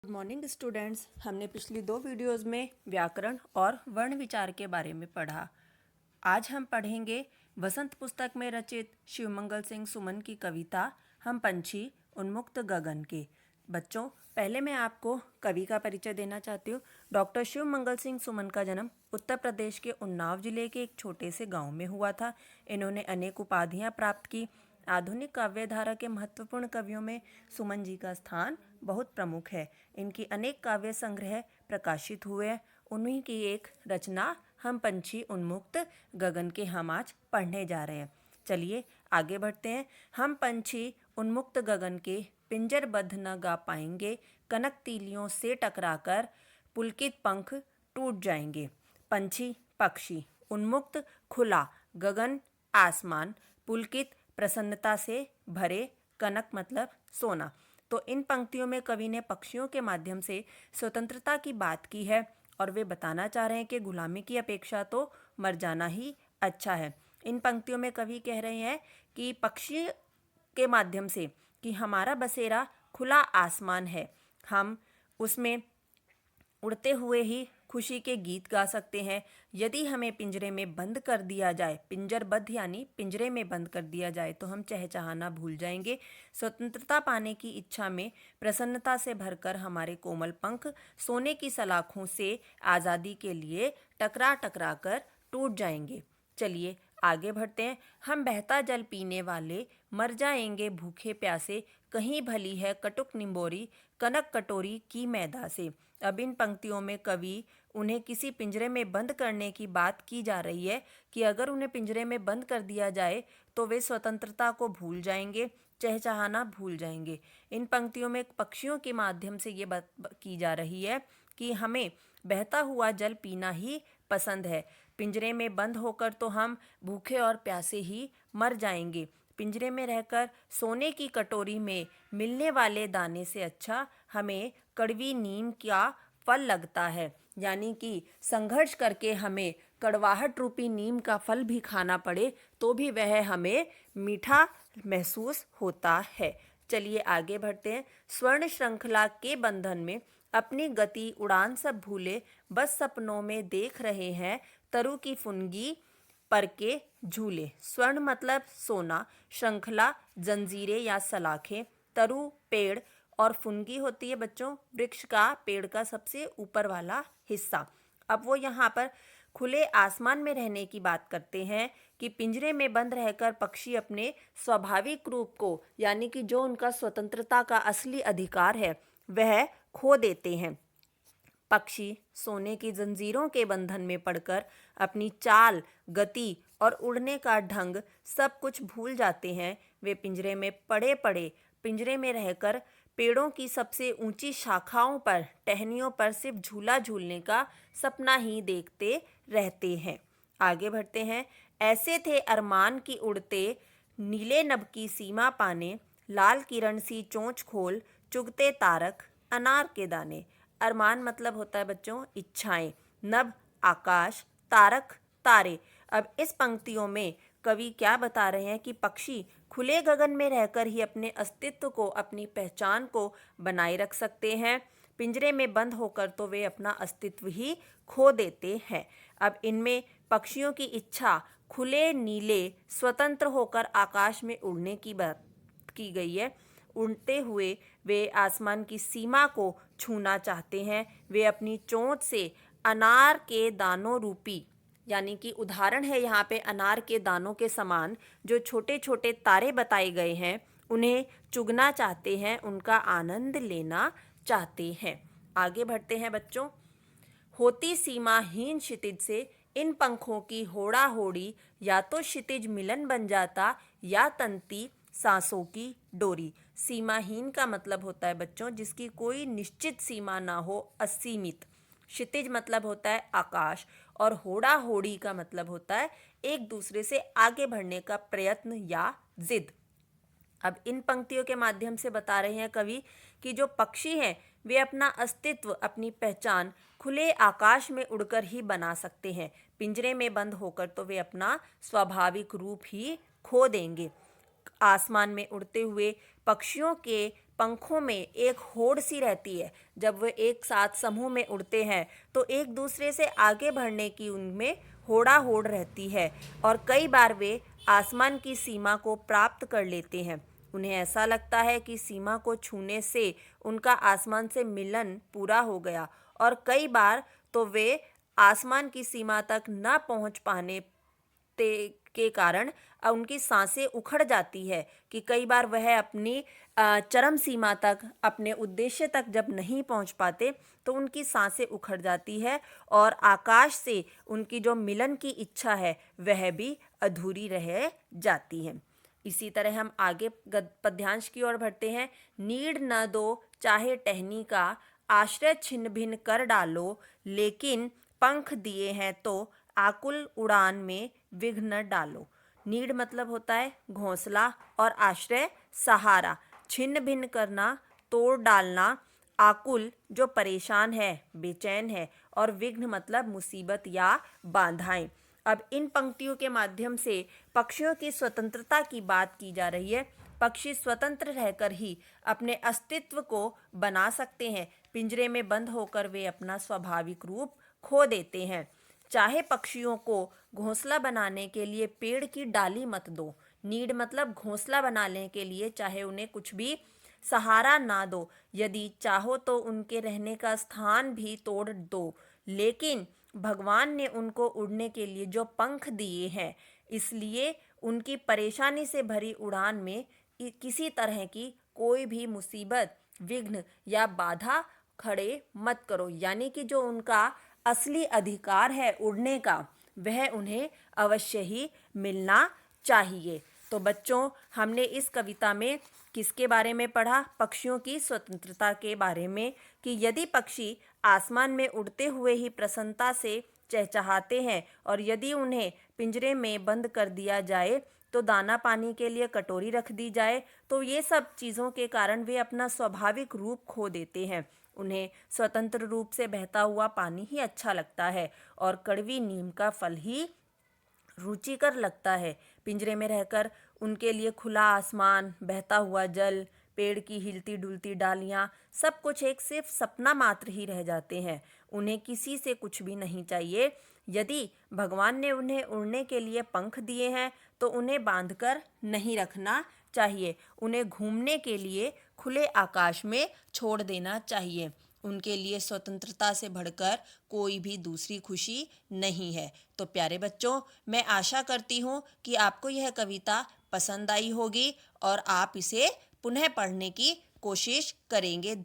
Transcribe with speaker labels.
Speaker 1: Good morning students. हमने पिछली 2 videos में व्याकरण और वर्ण विचार के बारे में पढ़ा। आज हम पढ़ेंगे वसंत पुस्तक में रचित शिवमंगल सिंह सुमन की कविता हम पंछी उन्मुक्त गगन के। बच्चों, पहले मैं आपको कवि का परिचय देना चाहती हूँ। डॉक्टर शिवमंगल सिंह सुमन का जन्म उत्तर प्रदेश के उन्नाव जिले के एक छोटे से गांव में हुआ था। इन्होंने अनेक उपाधियाँ प्राप्त की। आधुनिक काव्य धारा के महत्वपूर्ण कवियों में सुमन जी का स्थान बहुत प्रमुख है। इनकी अनेक काव्य संग्रह प्रकाशित हुए हैं। उन्हीं की एक रचना हम पंछी उन्मुक्त गगन के हम आज पढ़ने जा रहे हैं। चलिए आगे बढ़ते हैं। हम पंछी उन्मुक्त गगन के पिंजरबद्ध न गा पाएंगे, कनक तीलियों से टकराकर पुलकित पंख टूट जाएंगे। पंछी पक्षी, उन्मुक्त खुला, गगन आसमान, पुलकित प्रसन्नता से भरे, कनक मतलब सोना। तो इन पंक्तियों में कवि ने पक्षियों के माध्यम से स्वतंत्रता की बात की है और वे बताना चाह रहे हैं कि गुलामी की अपेक्षा तो मर जाना ही अच्छा है। इन पंक्तियों में कवि कह रहे हैं कि पक्षी के माध्यम से कि हमारा बसेरा खुला आसमान है, हम उसमें उड़ते हुए ही खुशी के गीत गा सकते हैं। यदि हमें पिंजरे में बंद कर दिया जाए, पिंजरबद्ध यानी पिंजरे में बंद कर दिया जाए, तो हम चहचहाना भूल जाएंगे। स्वतंत्रता पाने की इच्छा में प्रसन्नता से भरकर हमारे कोमल पंख सोने की सलाखों से आज़ादी के लिए टकरा टकरा कर टूट जाएंगे। चलिए आगे बढ़ते हैं। हम बहता जल पीने वाले मर जाएंगे भूखे प्यासे, कहीं भली है कटुक निम्बोरी कनक कटोरी की मैदा से। अब इन पंक्तियों में कवि उन्हें किसी पिंजरे में बंद करने की बात की जा रही है कि अगर उन्हें पिंजरे में बंद कर दिया जाए तो वे स्वतंत्रता को भूल जाएंगे, चहचहाना भूल जाएंगे। इन पंक्तियों में पक्षियों के माध्यम से ये बात की जा रही है कि हमें बहता हुआ जल पीना ही पसंद है। पिंजरे में बंद होकर तो हम भूखे और प्यासे ही मर जाएंगे। पिंजरे में रहकर सोने की कटोरी में मिलने वाले दाने से अच्छा हमें कड़वी नीम का फल लगता है। यानी कि संघर्ष करके हमें कड़वाहट रूपी नीम का फल भी खाना पड़े तो भी वह हमें मीठा महसूस होता है। चलिए आगे बढ़ते हैं। स्वर्ण श्रृंखला के बंधन में अपनी गति उड़ान सब भूले, बस सपनों में देख रहे हैं तरु की फुनगी पर के झूले। स्वर्ण मतलब सोना, श्रृंखला जंजीरें या सलाखें, तरु पेड़ और फुनगी होती है बच्चों वृक्ष का, पेड़ का सबसे ऊपर वाला हिस्सा। अब वो यहाँ पर खुले आसमान में रहने की बात करते हैं कि पिंजरे में बंद रहकर पक्षी अपने स्वाभाविक रूप को यानी कि जो उनका स्वतंत्रता का असली अधिकार है वह खो देते हैं। पक्षी सोने की जंजीरों के बंधन में पड़कर अपनी चाल, गति और उड़ने का ढंग सब कुछ भूल जाते हैं। वे पिंजरे में पड़े पड़े पिंजरे में रहकर पेड़ों की सबसे ऊंची शाखाओं पर, टहनियों पर सिर्फ झूला झूलने का सपना ही देखते रहते हैं। आगे बढ़ते हैं। ऐसे थे अरमान की उड़ते, नीले नभ की सीमा पाने, लाल किरण सी चोंच खोल, चुगते तारक अनार के दाने। अरमान मतलब होता है बच्चों इच्छाएं, नभ आकाश, तारक तारे। अब इस पंक्तियों में कवि क्या बता रहे हैं कि पक्षी खुले गगन में रहकर ही अपने अस्तित्व को, अपनी पहचान को बनाए रख सकते हैं। पिंजरे में बंद होकर तो वे अपना अस्तित्व ही खो देते हैं। अब इनमें पक्षियों की इच्छा खुले नीले स्वतंत्र होकर आकाश में उड़ने की बात की गई है। उड़ते हुए वे आसमान की सीमा को छूना चाहते हैं। वे अपनी चोंच से अनार के दानों रूपी यानी कि उदाहरण है यहाँ पे अनार के दानों के समान जो छोटे छोटे तारे बताए गए हैं उन्हें चुगना चाहते हैं, उनका आनंद लेना चाहते हैं। आगे बढ़ते हैं बच्चों। होती सीमाहीन क्षितिज से इन पंखों की होड़ा होड़ी, या तो क्षितिज मिलन बन जाता या तंती सांसों की डोरी। सीमाहीन का मतलब होता है बच्चों जिसकी कोई निश्चित सीमा ना हो, असीमित। क्षितिज मतलब होता है आकाश और होड़ा होड़ी का मतलब होता है एक दूसरे से आगे बढ़ने का प्रयत्न या जिद। अब इन पंक्तियों के माध्यम से बता रहे हैं कवि कि जो पक्षी हैं वे अपना अस्तित्व, अपनी पहचान खुले आकाश में उड़कर ही बना सकते हैं। पिंजरे में बंद होकर तो वे अपना स्वाभाविक रूप ही खो देंगे। आसमान में उड़ते हुए पक्षियों के पंखों में एक होड़ सी रहती है। जब वे एक साथ समूह में उड़ते हैं तो एक दूसरे से आगे बढ़ने की उनमें होड़ा होड़ रहती है और कई बार वे आसमान की सीमा को प्राप्त कर लेते हैं। उन्हें ऐसा लगता है कि सीमा को छूने से उनका आसमान से मिलन पूरा हो गया और कई बार तो वे आसमान की सीमा तक न पहुंच पाने के कारण उनकी सांसें उखड़ जाती है कि कई बार वह अपनी चरम सीमा तक, अपने उद्देश्य तक जब नहीं पहुंच पाते तो उनकी सांसें उखड़ जाती है और आकाश से उनकी जो मिलन की इच्छा है वह भी अधूरी रह जाती है। इसी तरह हम आगे पद्यांश की ओर बढ़ते हैं। नीड न दो चाहे टहनी का, आश्रय छिन्न भिन्न कर डालो, लेकिन पंख दिए हैं तो आकुल उड़ान में विघ्न न डालो। नीड मतलब होता है घोंसला और आश्रय सहारा, छिन्न भिन्न करना, तोड़ डालना, आकुल जो परेशान है, बेचैन है, और विघ्न मतलब मुसीबत या बाधाएं। अब इन पंक्तियों के माध्यम से पक्षियों की स्वतंत्रता की बात की जा रही है। पक्षी स्वतंत्र रहकर ही अपने अस्तित्व को बना सकते हैं। पिंजरे में बंद होकर वे अपना स्वाभाविक रूप खो देते हैं। चाहे पक्षियों को घोंसला बनाने के लिए पेड़ की डाली मत दो। नीड मतलब घोंसला बनाने के लिए चाहे उन्हें कुछ भी सहारा ना दो। यदि चाहो तो उनके रहने का स्थान भी तोड़ दो, लेकिन भगवान ने उनको उड़ने के लिए जो पंख दिए हैं, इसलिए उनकी परेशानी से भरी उड़ान में किसी तरह की कोई भी मुसीबत, विघ्न या बाधा खड़े मत करो। यानी कि जो उनका असली अधिकार है उड़ने का, वह उन्हें अवश्य ही मिलना चाहिए। तो बच्चों, हमने इस कविता में किसके बारे में पढ़ा? पक्षियों की स्वतंत्रता के बारे में, कि यदि पक्षी आसमान में उड़ते हुए ही प्रसन्नता से चहचहाते हैं और यदि उन्हें पिंजरे में बंद कर दिया जाए तो दाना पानी के लिए कटोरी रख दी जाए तो ये सब चीज़ों के कारण वे अपना स्वाभाविक रूप खो देते हैं। उन्हें स्वतंत्र रूप से बहता हुआ पानी ही अच्छा लगता है और कड़वी नीम का फल ही रुचिकर लगता है। पिंजरे में रहकर उनके लिए खुला आसमान, बहता हुआ जल, पेड़ की हिलती डुलती डालियाँ, सब कुछ एक सिर्फ सपना मात्र ही रह जाते हैं। उन्हें किसी से कुछ भी नहीं चाहिए। यदि भगवान ने उन्हें उड़ने के लिए पंख दिए हैं तो उन्हें बांधकर नहीं रखना चाहिए। उन्हें घूमने के लिए खुले आकाश में छोड़ देना चाहिए। उनके लिए स्वतंत्रता से बढ़कर कोई भी दूसरी खुशी नहीं है। तो प्यारे बच्चों, मैं आशा करती हूँ कि आपको यह कविता पसंद आई होगी और आप इसे पुनः पढ़ने की कोशिश करेंगे।